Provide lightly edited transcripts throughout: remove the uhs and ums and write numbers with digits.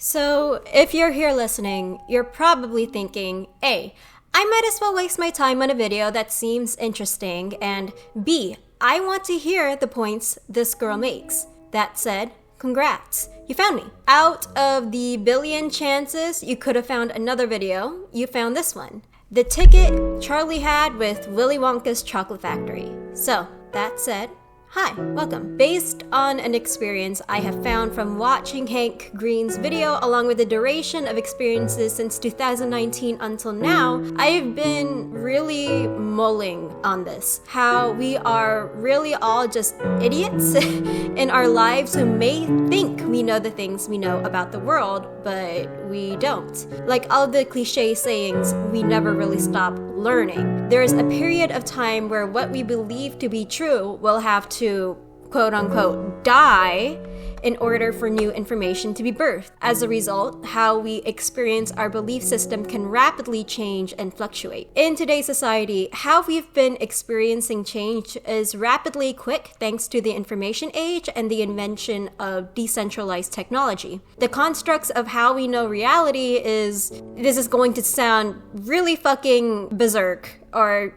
So, if you're here listening, you're probably thinking, A, I might as well waste my time on a video that seems interesting, and B, I want to hear the points this girl makes. That said, congrats, you found me. Out of the billion chances you could have found another video, you found this one. The ticket Charlie had with Willy Wonka's Chocolate Factory. So, that said, hi, welcome. Based on an experience I have found from watching Hank Green's video along with the duration of experiences since 2019 until now, I've been really mulling on this. How we are really all just idiots in our lives who may think we know the things we know about the world, but we don't. Like all the cliche sayings, we never really stop learning. There is a period of time where what we believe to be true will have to, quote unquote, die in order for new information to be birthed. As a result, how we experience our belief system can rapidly change and fluctuate. In today's society, how we've been experiencing change is rapidly quick thanks to the information age and the invention of decentralized technology. The constructs of how we know reality this is going to sound really fucking berserk or,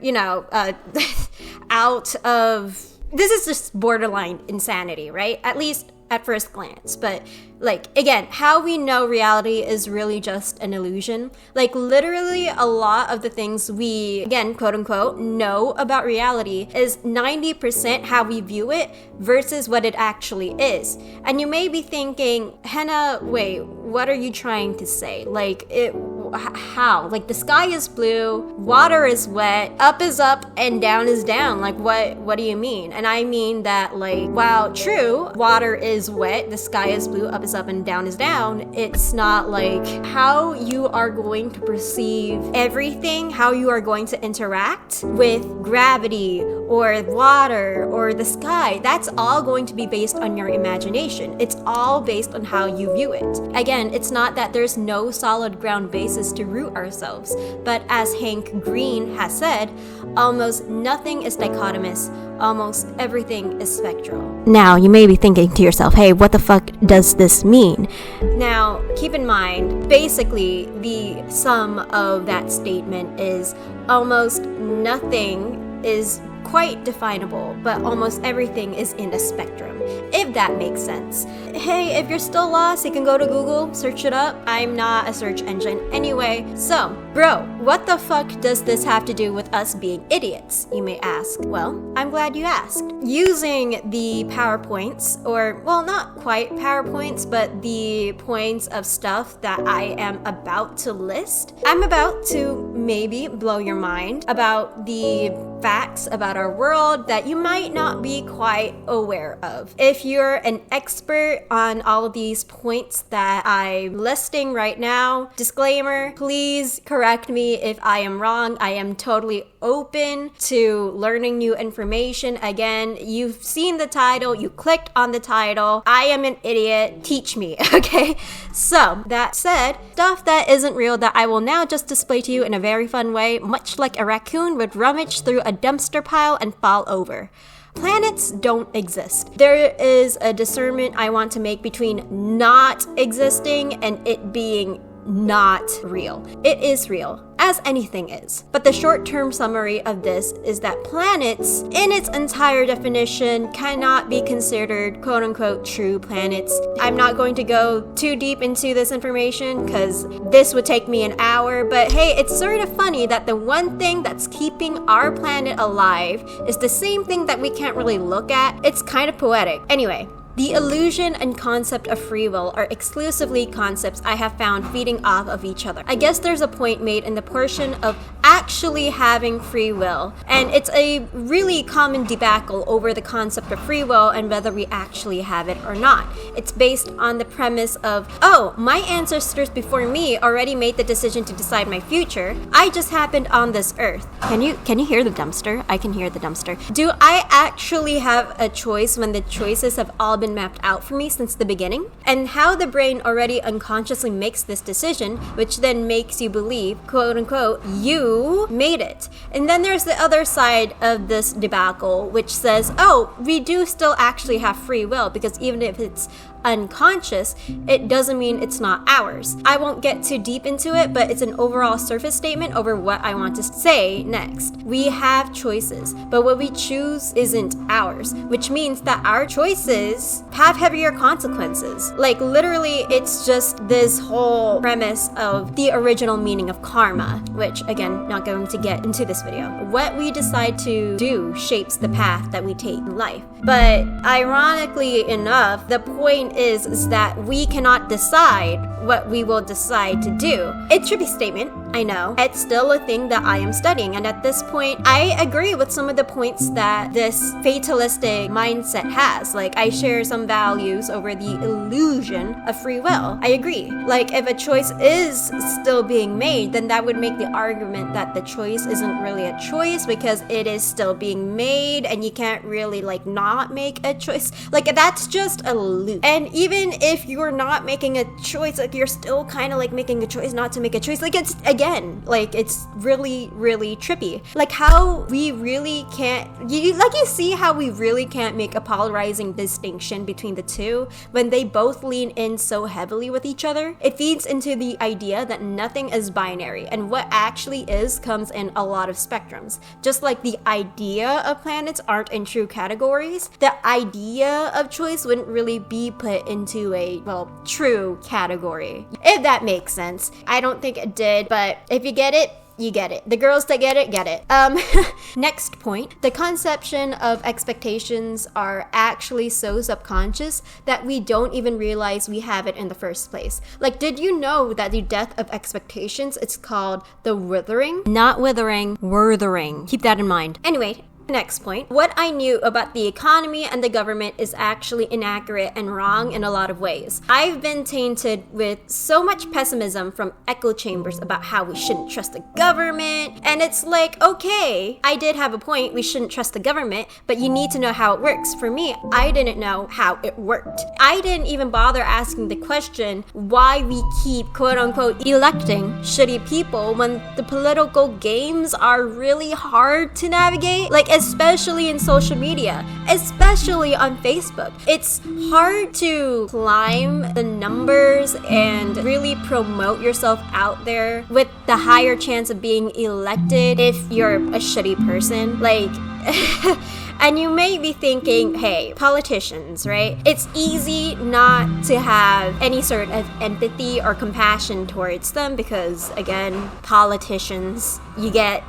out of... This is just borderline insanity, right? At least at first glance. But again, how we know reality is really just an illusion. Literally a lot of the things we, again, quote unquote, know about reality is 90% how we view it versus what it actually is. And you may be thinking, Henna, wait, what are you trying to say? How? The sky is blue, water is wet, up is up, and down is down. What do you mean? And I mean that, while true, water is wet, the sky is blue, up is up, and down is down, it's not how you are going to perceive everything, how you are going to interact with gravity, or water, or the sky. That's all going to be based on your imagination. It's all based on how you view it. Again, it's not that there's no solid ground basis to root ourselves, but as Hank Green has said, almost nothing is dichotomous, almost everything is spectral. Now, you may be thinking to yourself, hey, what the fuck does this mean? Now, keep in mind, basically, the sum of that statement is almost nothing is quite definable, but almost everything is in a spectrum, if that makes sense. Hey, if you're still lost, you can go to Google, search it up. I'm not a search engine anyway. So, bro, what the fuck does this have to do with us being idiots, you may ask? Well, I'm glad you asked. Using the PowerPoints, or, well, not quite PowerPoints, but the points of stuff that I am about to list, I'm about to maybe blow your mind about the facts about our world that you might not be quite aware of. If you're an expert on all of these points that I'm listing right now, disclaimer, please correct me if I am wrong. I am totally open to learning new information. Again, you've seen the title, you clicked on the title. I am an idiot, teach me, okay? So, that said, stuff that isn't real that I will now just display to you in a very fun way, much like a raccoon would rummage through a dumpster pile and fall over. Planets don't exist. There is a discernment I want to make between not existing and it being not real. It is real, as anything is. But the short-term summary of this is that planets, in its entire definition, cannot be considered quote-unquote true planets. I'm not going to go too deep into this information because this would take me an hour, but hey, it's sort of funny that the one thing that's keeping our planet alive is the same thing that we can't really look at. It's kind of poetic. Anyway, the illusion and concept of free will are exclusively concepts I have found feeding off of each other. I guess there's a point made in the portion of actually having free will, and it's a really common debacle over the concept of free will and whether we actually have it or not. It's based on the premise of, oh, my ancestors before me already made the decision to decide my future. I just happened on this earth. Can you hear the dumpster? I can hear the dumpster. Do I actually have a choice when the choices have all been mapped out for me since the beginning? And how the brain already unconsciously makes this decision, which then makes you believe, quote unquote, you made it. And then there's the other side of this debacle, which says, oh, we do still actually have free will, because even if it's unconscious, it doesn't mean it's not ours. I won't get too deep into it, but it's an overall surface statement over what I want to say next. We have choices, but what we choose isn't ours, which means that our choices have heavier consequences. Like literally, it's just this whole premise of the original meaning of karma, which again, not going to get into this video. What we decide to do shapes the path that we take in life. But ironically enough, the point is that we cannot decide what we will decide to do. It's a trippy statement, I know. It's still a thing that I am studying, and at this point, I agree with some of the points that this fatalistic mindset has. Like, I share some values over the illusion of free will. I agree. Like, if a choice is still being made, then that would make the argument that the choice isn't really a choice because it is still being made and you can't really like not make a choice. Like, that's just a loop. And even if you're not making a choice, like you're still kind of like making a choice not to make a choice. Like, it's again, like it's really, really trippy. Like how we really can't, you see how we really can't make a polarizing distinction between the two when they both lean in so heavily with each other. It feeds into the idea that nothing is binary, and what actually is comes in a lot of spectrums. Just like the idea of planets aren't in true categories, the idea of choice wouldn't really be put into a, well, true category. If that makes sense. I don't think it did, but if you get it, you get it. The girls that get it. Next point. The conception of expectations are actually so subconscious that we don't even realize we have it in the first place. Like, did you know that the death of expectations, it's called the withering? Not withering, worthering. Keep that in mind. Anyway, next point. What I knew about the economy and the government is actually inaccurate and wrong in a lot of ways. I've been tainted with so much pessimism from echo chambers about how we shouldn't trust the government. And it's like, okay, I did have a point, we shouldn't trust the government, but you need to know how it works. For me, I didn't know how it worked. I didn't even bother asking the question why we keep quote unquote electing shitty people when the political games are really hard to navigate. Like, especially in social media, especially on Facebook. It's hard to climb the numbers and really promote yourself out there with the higher chance of being elected if you're a shitty person. Like, and you may be thinking, hey, politicians, right? It's easy not to have any sort of empathy or compassion towards them because, again, politicians, you get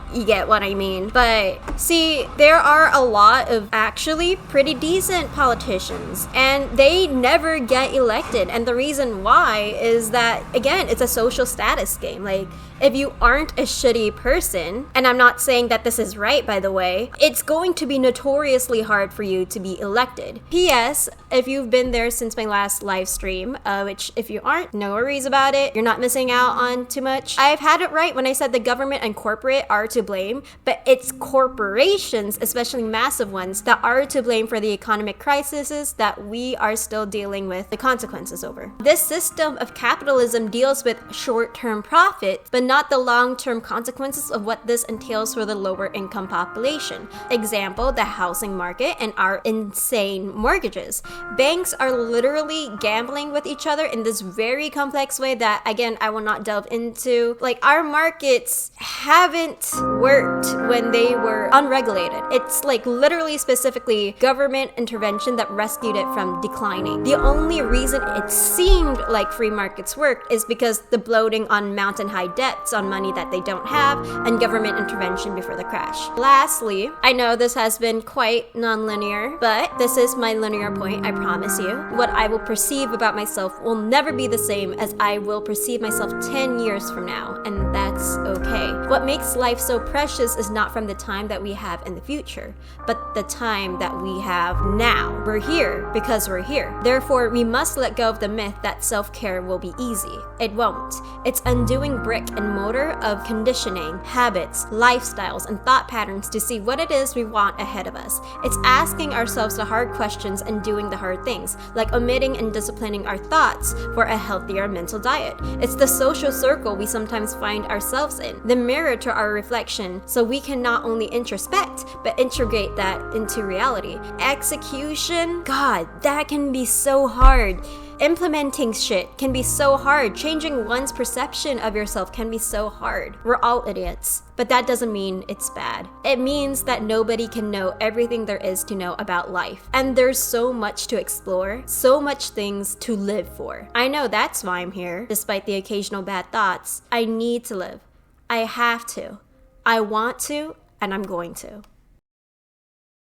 what I mean. But see, there are a lot of actually pretty decent politicians and they never get elected. And the reason why is that, again, it's a social status game. Like, if you aren't a shitty person, and I'm not saying that this is right, by the way, it's going to be notoriously hard for you to be elected. P.S. If you've been there since my last live stream, which if you aren't, no worries about it. You're not missing out on too much. I've had it right when I said the government and corporate are to blame, but it's corporations, especially massive ones, that are to blame for the economic crises that we are still dealing with the consequences over. This system of capitalism deals with short-term profit, but not the long-term consequences of what this entails for the lower income population. Example, the housing market and our insane mortgages. Banks are literally gambling with each other in this very complex way that, again, I will not delve into. Like, our markets haven't worked when they were unregulated. It's like literally specifically government intervention that rescued it from declining. The only reason it seemed like free markets worked is because the bloating on mountain high debt on money that they don't have, and government intervention before the crash. Lastly, I know this has been quite non-linear, but this is my linear point, I promise you. What I will perceive about myself will never be the same as I will perceive myself 10 years from now, and that's okay. What makes life so precious is not from the time that we have in the future, but the time that we have now. We're here because we're here. Therefore, we must let go of the myth that self-care will be easy. It won't. It's undoing brick and motor of conditioning, habits, lifestyles, and thought patterns to see what it is we want ahead of us. us. It's asking ourselves the hard questions and doing the hard things, like omitting and disciplining our thoughts for a healthier mental diet. It's the social circle we sometimes find ourselves in, the mirror to our reflection, so we can not only introspect, but integrate that into reality. Execution, God, that can be so hard. Implementing shit can be so hard. Changing one's perception of yourself can be so hard. We're all idiots. But that doesn't mean it's bad. It means that nobody can know everything there is to know about life. And there's so much to explore, so much things to live for. I know that's why I'm here, despite the occasional bad thoughts. I need to live. I have to. I want to, and I'm going to.